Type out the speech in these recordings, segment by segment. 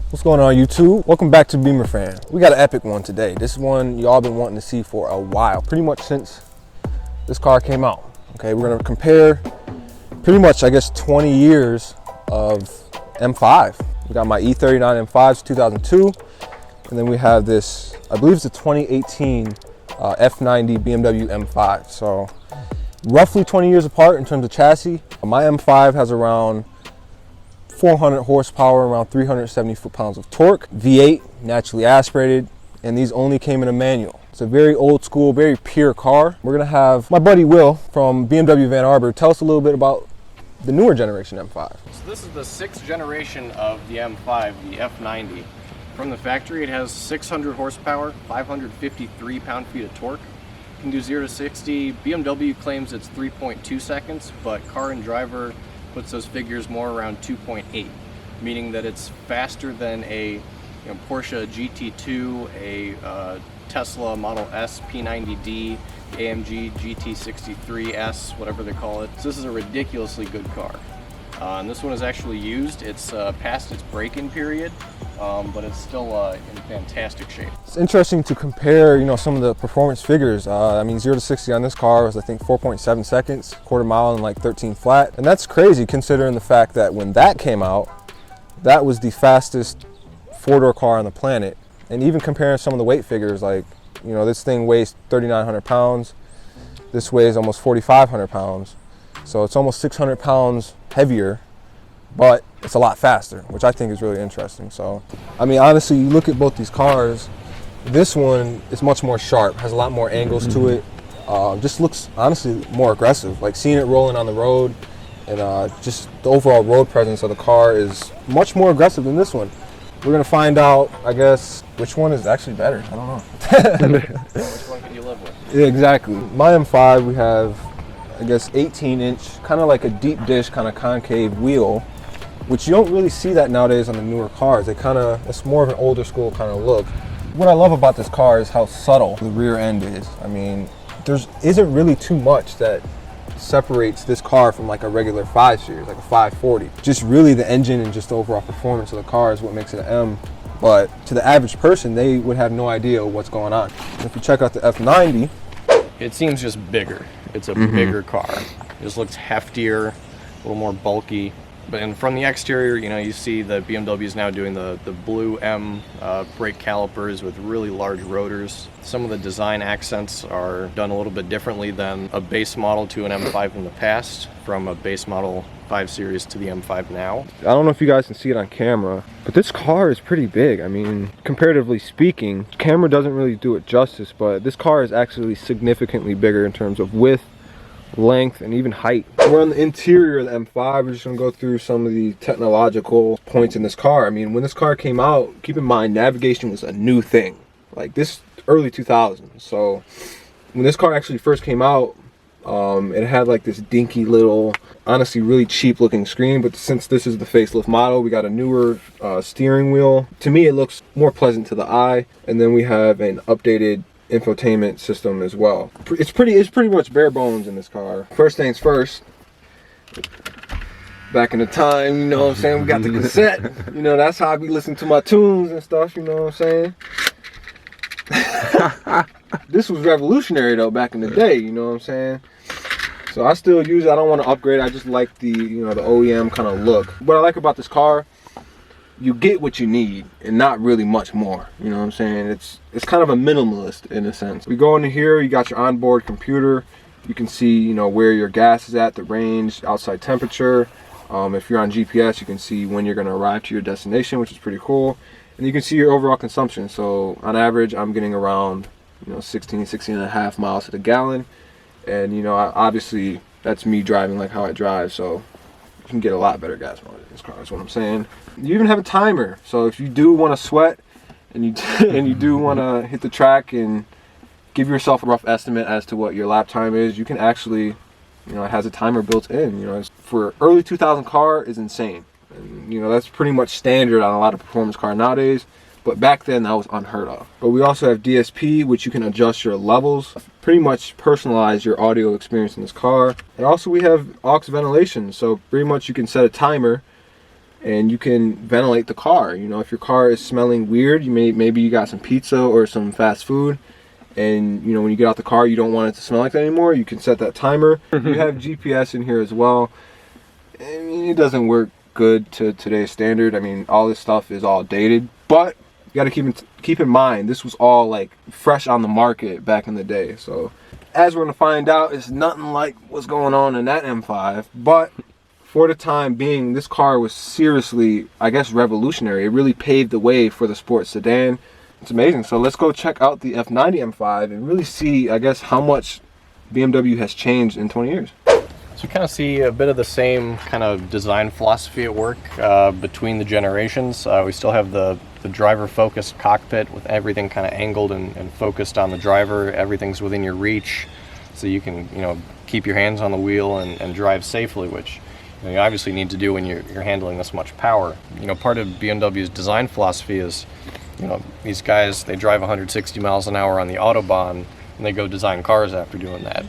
What's going on, YouTube? Welcome back to Beemer Fam. We got an epic one today. This is one y'all been wanting to see for a while, pretty much since this car came out. Okay, we're gonna compare pretty much, I guess, 20 years of M5. We got my E39 M5's 2002, and then we have this, I believe it's a 2018 F90 BMW M5. So roughly 20 years apart in terms of chassis. My M5 has around 400 horsepower, around 370 foot-pounds of torque, V8, naturally aspirated, and these only came in a manual. It's a very old school, very pure car. We're gonna have my buddy Will from BMW of Ann Arbor tell us a little bit about the newer generation M5. So this is the 6th generation of the M5, the F90. From the factory, it has 600 horsepower, 553 pound-feet of torque. It can do 0 to 60. BMW claims it's 3.2 seconds, but Car and Driver puts those figures more around 2.8, meaning that it's faster than a Porsche GT2, a Tesla Model S P90D, AMG GT63S, whatever they call it. So this is a ridiculously good car. And this one is actually used. It's past its break-in period, but it's still in fantastic shape. It's interesting to compare, some of the performance figures. I mean, 0 to 60 on this car was, I think, 4.7 seconds, quarter mile in like 13 flat. And that's crazy considering the fact that when that came out, that was the fastest four-door car on the planet. And even comparing some of the weight figures, like, this thing weighs 3,900 pounds. This weighs almost 4,500 pounds. So it's almost 600 pounds heavier, but it's a lot faster, which I think is really interesting. So, I mean, honestly, you look at both these cars, this one is much more sharp, has a lot more angles to it. Just looks, honestly, more aggressive. Like seeing it rolling on the road and just the overall road presence of the car is much more aggressive than this one. We're gonna find out, I guess, which one is actually better. I don't know. Which one can you live with? Yeah, exactly. My M5, we have, I guess, 18-inch, kind of like a deep dish, kind of concave wheel, which you don't really see that nowadays on the newer cars. It's more of an older school kind of look. What I love about this car is how subtle the rear end is. I mean, there isn't really too much that separates this car from like a regular 5 Series, like a 540. Just really the engine and just the overall performance of the car is what makes it an M. But to the average person, they would have no idea what's going on. If you check out the F90, it seems just bigger. It's a bigger car. It just looks heftier, a little more bulky. And from the exterior, you see the BMW is now doing the blue M brake calipers with really large rotors. Some of the design accents are done a little bit differently than a base model to an M5 in the past, from a base model 5 Series to the M5 now. I don't know if you guys can see it on camera, but this car is pretty big. I mean, comparatively speaking, camera doesn't really do it justice, but this car is actually significantly bigger in terms of width, length, and even height. We're on the interior of the M5. We're just gonna go through some of the technological points in this car. I mean, when this car came out, keep in mind, navigation was a new thing. Like this early 2000s. So when this car actually first came out, it had like this dinky little, honestly really cheap looking screen, but since this is the facelift model, we got a newer steering wheel. To me, it looks more pleasant to the eye, and then we have an updated infotainment system as well. It's pretty much bare bones in this car. First things first, back in the time, you know what I'm saying, we got the cassette. That's how I be listening to my tunes and stuff, you know what I'm saying? This was revolutionary though back in the day, you know what I'm saying? So I still use it. I don't want to upgrade. I just like the, the OEM kind of look. What I like about this car, you get what you need and not really much more. You know what I'm saying? It's kind of a minimalist in a sense. We go into here, you got your onboard computer. You can see, where your gas is at, the range, outside temperature. If you're on GPS, you can see when you're going to arrive to your destination, which is pretty cool. And you can see your overall consumption. So on average, I'm getting around 16 and a half miles to the gallon. And obviously that's me driving like how I drive, so you can get a lot better gas mileage in this car, is what I'm saying. You even have a timer, so if you do want to sweat and you do want to hit the track and give yourself a rough estimate as to what your lap time is, you can actually, it has a timer built in. For early 2000 car is insane. And, that's pretty much standard on a lot of performance car nowadays. But back then that was unheard of. But we also have DSP, which you can adjust your levels, pretty much personalize your audio experience in this car. And also we have aux ventilation, so pretty much you can set a timer and you can ventilate the car. If your car is smelling weird, maybe you got some pizza or some fast food, and when you get out the car you don't want it to smell like that anymore, you can set that timer. You have GPS in here as well. It doesn't work good to today's standard. All this stuff is all dated, but you got to keep in mind this was all like fresh on the market back in the day. So as we're going to find out, it's nothing like what's going on in that M5, but for the time being, this car was seriously, I guess, revolutionary. It really paved the way for the sports sedan. It's amazing. So let's go check out the F90 M5 and really see, I guess, how much BMW has changed in 20 years. So you kind of see a bit of the same kind of design philosophy at work between the generations. We still have the driver-focused cockpit with everything kind of angled and focused on the driver. Everything's within your reach, so you can keep your hands on the wheel and drive safely, which you obviously need to do when you're handling this much power. Part of BMW's design philosophy is, these guys, they drive 160 miles an hour on the Autobahn, and they go design cars after doing that.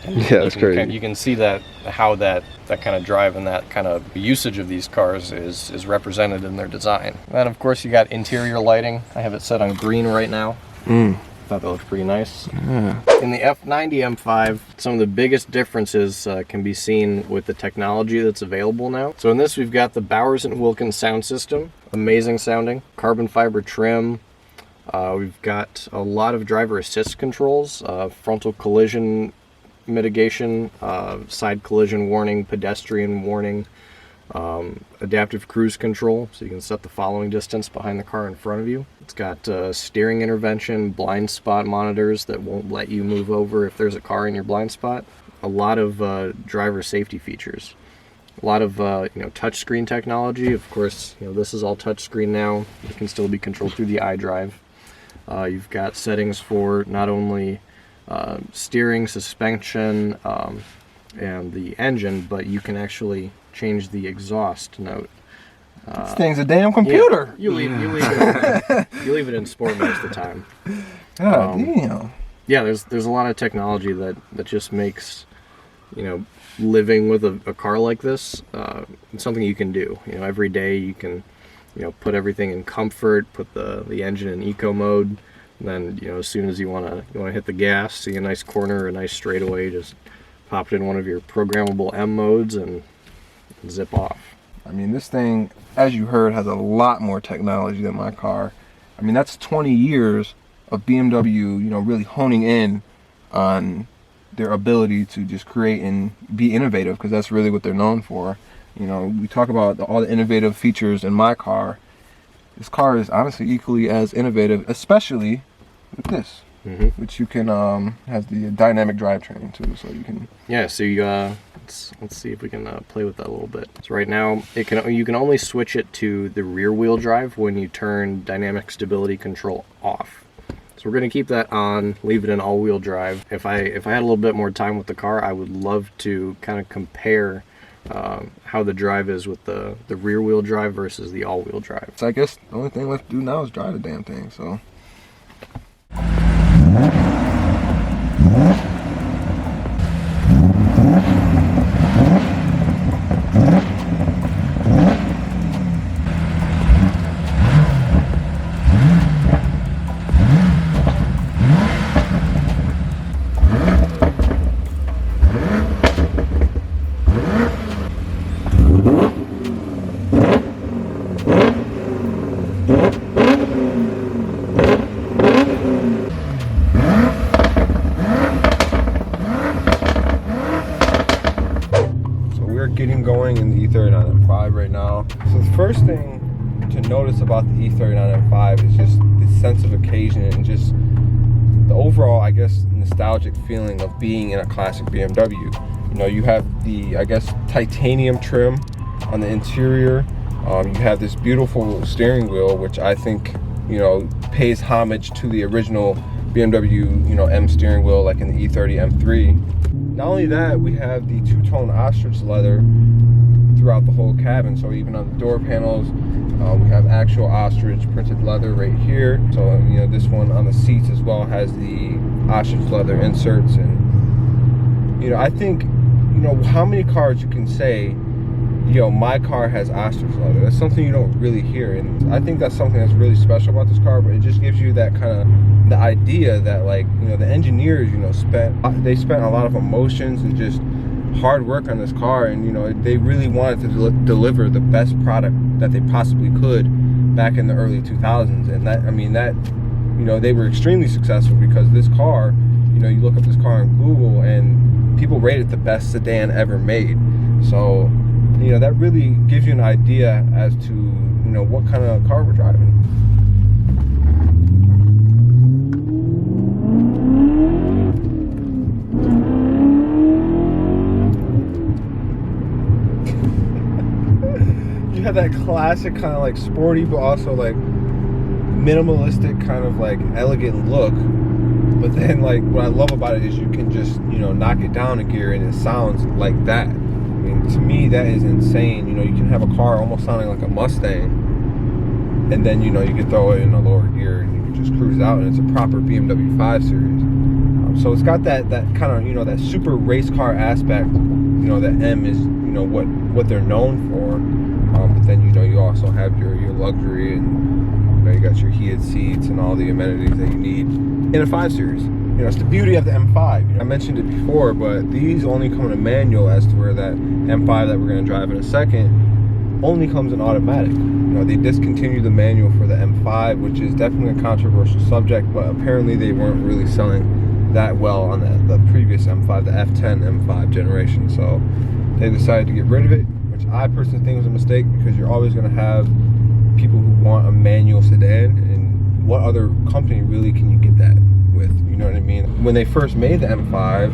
And yeah, that's crazy. You can see how that kind of drive and that kind of usage of these cars is represented in their design. And then of course you got interior lighting. I have it set on green right now. Thought that looked pretty nice. Yeah. In the F90 M5, some of the biggest differences can be seen with the technology that's available now. So in this we've got the Bowers & Wilkins sound system, amazing sounding, carbon fiber trim. We've got a lot of driver assist controls, frontal collision mitigation, side collision warning, pedestrian warning, adaptive cruise control, so you can set the following distance behind the car in front of you. It's got steering intervention, blind spot monitors that won't let you move over if there's a car in your blind spot. A lot of driver safety features. A lot of touchscreen technology. Of course, this is all touchscreen now. It can still be controlled through the iDrive. You've got settings for not only steering, suspension, and the engine, but you can actually change the exhaust note. This thing's a damn computer. Yeah, you leave it in sport most of the time. God damn. Yeah, there's a lot of technology that just makes living with a car like this something you can do. Every day you can put everything in comfort, put the engine in eco mode. And then, as soon as you want to hit the gas, see a nice corner, a nice straightaway, just pop it in one of your programmable M modes and zip off. This thing, as you heard, has a lot more technology than my car. That's 20 years of BMW, really honing in on their ability to just create and be innovative, because that's really what they're known for. We talk about all the innovative features in my car. This car is honestly equally as innovative, especially with this, which you can has the dynamic drivetrain too, so you can. Yeah, so you let's see if we can play with that a little bit. So right now, you can only switch it to the rear wheel drive when you turn dynamic stability control off. So we're going to keep that on, leave it in all-wheel drive. If I had a little bit more time with the car, I would love to kind of compare how the drive is with the rear wheel drive versus the all-wheel drive. So I guess the only thing left to do now is drive the damn thing. So. Getting going in the E39 M5 right now. So the first thing to notice about the E39 M5 is just the sense of occasion and just the overall, I guess, nostalgic feeling of being in a classic BMW. You have the, I guess, titanium trim On the interior, you have this beautiful steering wheel, which I think, you know, pays homage to the original BMW, you know, M steering wheel, like in the E30 M3. Not only that, we have the two-tone ostrich leather throughout the whole cabin. So even on the door panels, we have actual ostrich printed leather right here. So, you know, this one on the seats as well has the ostrich leather inserts. And, you know, I think, you know, how many cars you can say, you know, my car has ostrich leather. That's something you don't really hear, and I think that's something that's really special about this car. But it just gives you that kind of the idea that, like, you know, the engineers, you know, spent a lot of emotions and just hard work on this car, and, you know, they really wanted to deliver the best product that they possibly could back in the early 2000s. And that, I mean, that, you know, they were extremely successful, because this car, you know, you look up this car on Google and people rate it the best sedan ever made. So, you know, that really gives you an idea as to, you know, what kind of car we're driving. You have that classic kind of like sporty, but also like minimalistic kind of like elegant look. But then, like, what I love about it is you can just, you know, knock it down a gear and it sounds like that. I mean, to me, that is insane. You know, you can have a car almost sounding like a Mustang, and then, you know, you can throw it in a lower gear and you can just cruise out, and it's a proper BMW 5 Series. So it's got that kind of, you know, that super race car aspect. You know, that M is, you know, what they're known for. But then, you know, you also have your luxury, and, you know, you got your heated seats and all the amenities that you need in a 5 Series. You know, it's the beauty of the M5. You know, I mentioned it before, but these only come in a manual, as to where that M5 that we're going to drive in a second only comes in automatic. You know, they discontinued the manual for the M5, which is definitely a controversial subject, but apparently they weren't really selling that well on the previous M5, the F10 M5 generation. So they decided to get rid of it, which I personally think was a mistake, because you're always going to have people who want a manual sedan, and what other company really can you get that with? You know what I mean? When they first made the M5,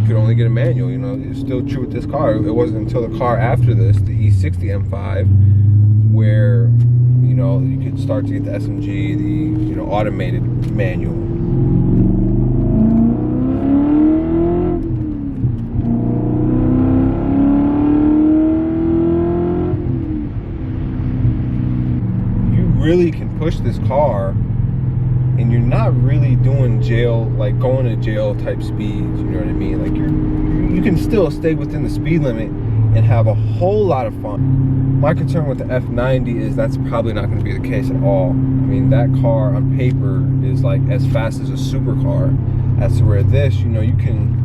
you could only get a manual. You know, it's still true with this car. It wasn't until the car after this, the E60 M5, where, you know, you could start to get the SMG, the, you know, automated manual. You really can push this car, and you're not really doing jail, like going to jail type speeds, you know what I mean? Like, you can still stay within the speed limit and have a whole lot of fun. My concern with the F90 is that's probably not going to be the case at all. I mean, that car on paper is like as fast as a supercar, as to where this, you know, you can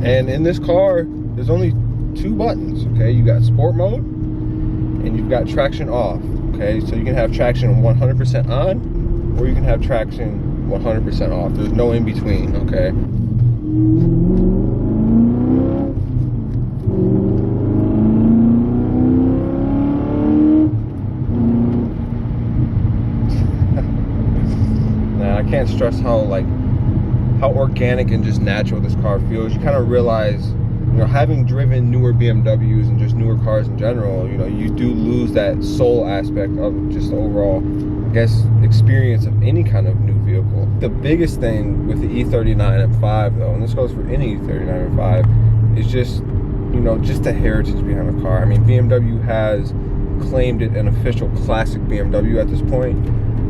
And in this car, there's only 2 buttons, okay? You got sport mode, and you've got traction off, okay? So you can have traction 100% on, or you can have traction 100% off. There's no in between, okay? Now, I can't stress how organic and just natural this car feels. You kind of realize, you know, having driven newer BMWs and just newer cars in general, you know, you do lose that soul aspect of just the overall, I guess, experience of any kind of new vehicle. The biggest thing with the E39 M5 though, and this goes for any E39 M5, is just, you know, just the heritage behind the car. I mean, BMW has claimed it an official classic BMW at this point,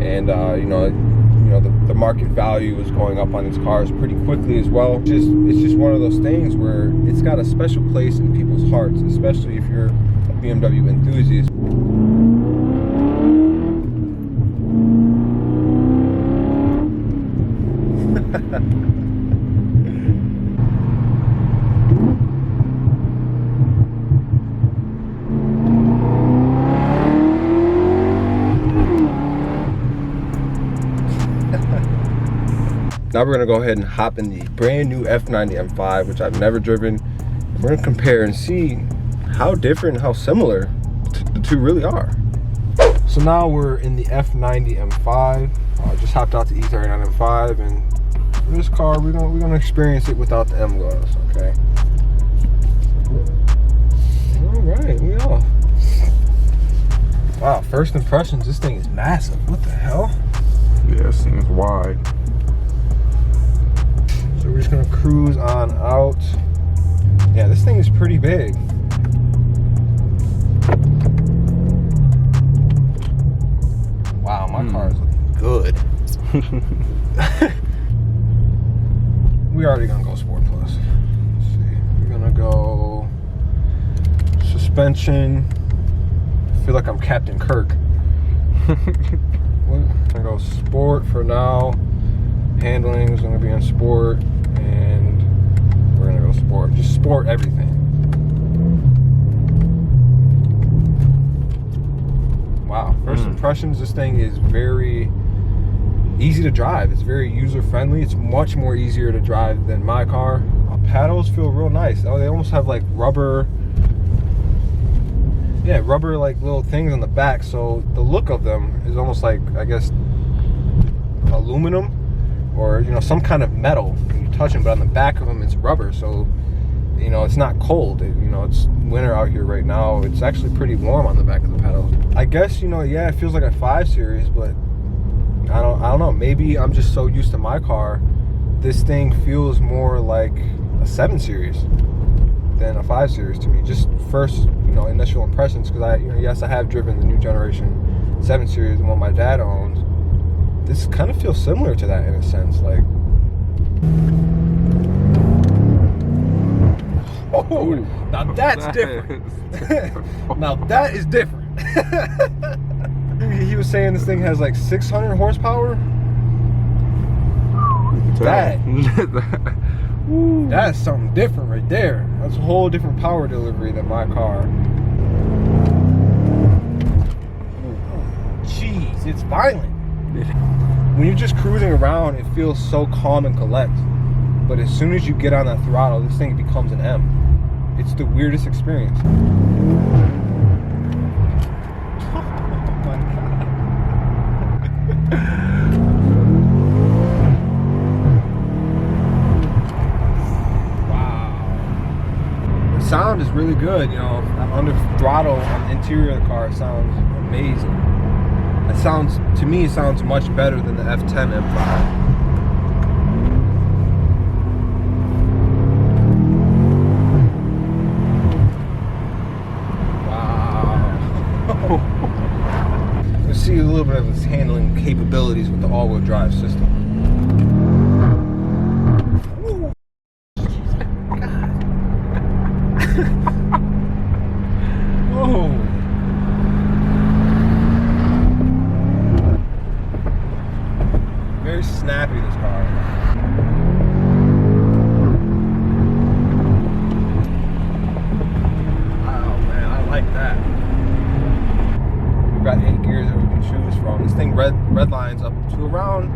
and you know, the market value is going up on these cars pretty quickly as well. It's just one of those things where it's got a special place in people's hearts, especially if you're a BMW enthusiast. Now we're gonna go ahead and hop in the brand new F90 M5, which I've never driven. We're gonna compare and see how different, how similar the two really are. So now we're in the F90 M5. Just hopped out the E39 M5, and for this car, we're gonna experience it without the M gloss, okay? All right, we off. Wow, first impressions, this thing is massive. What the hell? Yeah, this thing is wide. So we're just gonna cruise on out. Yeah, this thing is pretty big. Wow, my car is looking good. We already gonna go Sport Plus. Let's see. We're gonna go suspension. I feel like I'm Captain Kirk. We're gonna go Sport for now. Handling is gonna be on Sport, and we're gonna go Sport. Just Sport everything. Wow, first impressions, this thing is very easy to drive. It's very user friendly. It's much more easier to drive than my car. Paddles feel real nice. Oh, they almost have like rubber, yeah, rubber like little things on the back. So the look of them is almost like, I guess, aluminum or, you know, some kind of metal when you touch them, but on the back of them it's rubber. So, you know, it's not cold. You know, it's winter out here right now. It's actually pretty warm on the back of the pedal. I guess, you know, yeah, it feels like a 5 Series, but I don't know. Maybe I'm just so used to my car. This thing feels more like a 7 Series than a 5 Series to me. Just first, you know, initial impressions, because yes, I have driven the new generation 7 Series, the one my dad owns. This kind of feels similar to that in a sense, like. Oh, now that's different. Now that is different. He was saying this thing has like 600 horsepower. That's something different right there. That's a whole different power delivery than my car. Jeez, it's violent. When you're just cruising around, it feels so calm and collect. But as soon as you get on that throttle, this thing becomes an M. It's the weirdest experience. Oh my God. Wow. The sound is really good, you know. Under throttle on the interior of the car, it sounds amazing. It sounds, to me, it sounds much better than the F10 M5. Let's see a little bit of its handling capabilities with the all-wheel drive system. Ooh. Whoa. Very snappy, this car. Oh man, I like that. We've got 8 gears that we can choose from. This thing red lines up to around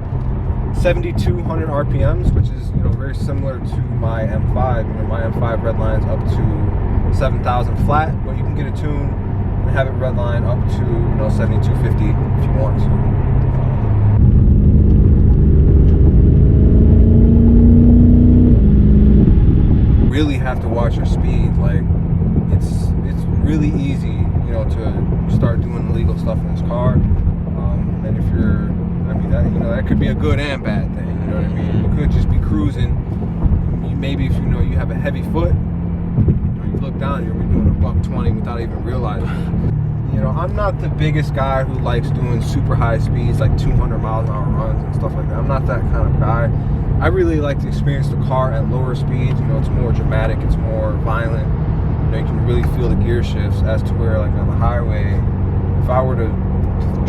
7,200 RPMs, which is, you know, very similar to my M5. You know, my M5 red lines up to 7,000 flat, but you can get a tune and have it red line up to, you know, 7,250 if you want to. Really have to watch your speed. Like, it's really easy, you know, to start doing illegal stuff in this car. And if you're, I mean, that, you know, that could be a good and bad thing. You know what I mean? You could just be cruising. Maybe if you know you have a heavy foot, you look down, you'll be doing a $120 without even realizing. You know, I'm not the biggest guy who likes doing super high speeds, like 200 miles an hour runs and stuff like that. I'm not that kind of guy. I really like to experience the car at lower speeds. You know, it's more dramatic, it's more violent. You know, you can really feel the gear shifts, as to where, like on the highway, if I were to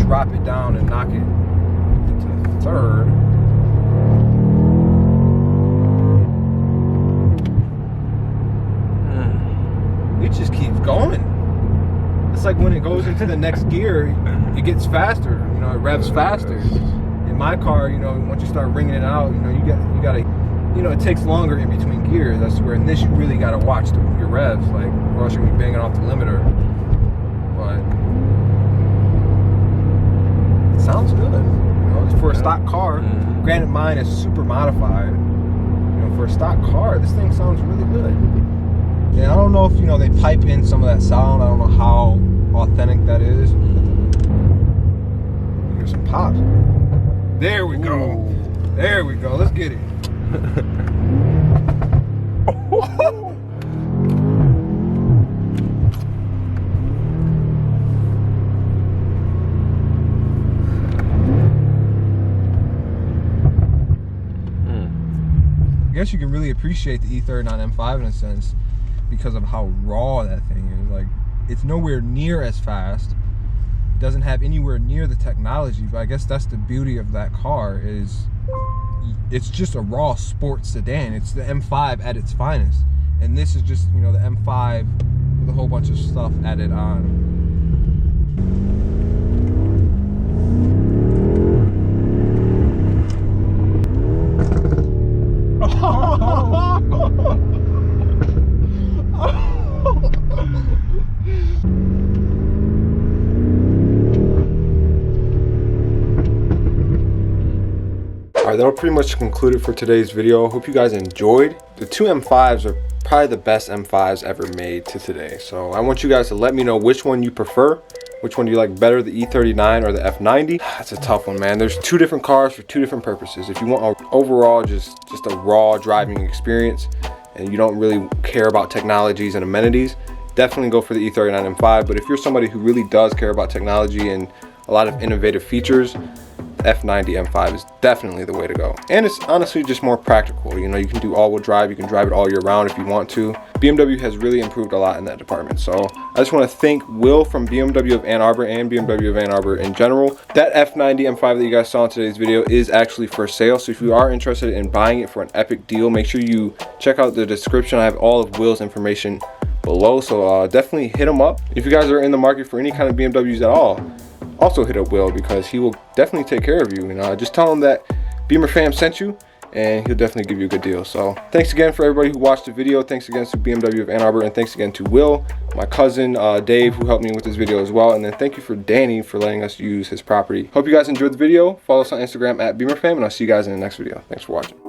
drop it down and knock it into third, it just keeps going. It's like when it goes into the next gear, it gets faster. You know, it revs faster. In my car, you know, once you start ringing it out, you know, you gotta you know, it takes longer in between gears. That's where in this you really gotta watch your revs, like, or else you're gonna be banging off the limiter. But it sounds good. You know, it's for a stock car. Granted, mine is super modified. You know, for a stock car, this thing sounds really good. And I don't know if, you know, they pipe in some of that sound. I don't know how authentic that is. Here's some pops. There we go. Ooh. There we go. Let's get it. I guess you can really appreciate the E39 M5 in a sense because of how raw that thing is. Like, it's nowhere near as fast. It doesn't have anywhere near the technology, but I guess that's the beauty of that car is it's just a raw sports sedan. It's the M5 at its finest. And this is just, you know, the M5 with a whole bunch of stuff added on. Alright, that'll pretty much conclude it for today's video. Hope you guys enjoyed. The two M5s are probably the best M5s ever made to today. So I want you guys to let me know which one you prefer. Which one do you like better, the E39 or the F90? That's a tough one, man. There's two different cars for two different purposes. If you want overall just a raw driving experience and you don't really care about technologies and amenities, definitely go for the E39 M5. But if you're somebody who really does care about technology and a lot of innovative features, F90 M5 is definitely the way to go. And it's honestly just more practical. You know, you can do all-wheel drive, you can drive it all year round if you want to. BMW has really improved a lot in that department. So I just want to thank Will from BMW of Ann Arbor and BMW of Ann Arbor in general. That F90 M5 that you guys saw in today's video is actually for sale. So if you are interested in buying it for an epic deal, make sure you check out the description. I have all of Will's information below. So definitely hit him up. If you guys are in the market for any kind of BMWs at all, also hit up Will because he will definitely take care of you. You know, just tell him that Beemer Fam sent you and he'll definitely give you a good deal. So thanks again for everybody who watched the video. Thanks again to BMW of Ann Arbor, and thanks again to Will, my cousin Dave, who helped me with this video as well. And then thank you for Danny for letting us use his property. Hope you guys enjoyed the video. Follow us on Instagram at Beemer Fam, and I'll see you guys in the next video. Thanks for watching.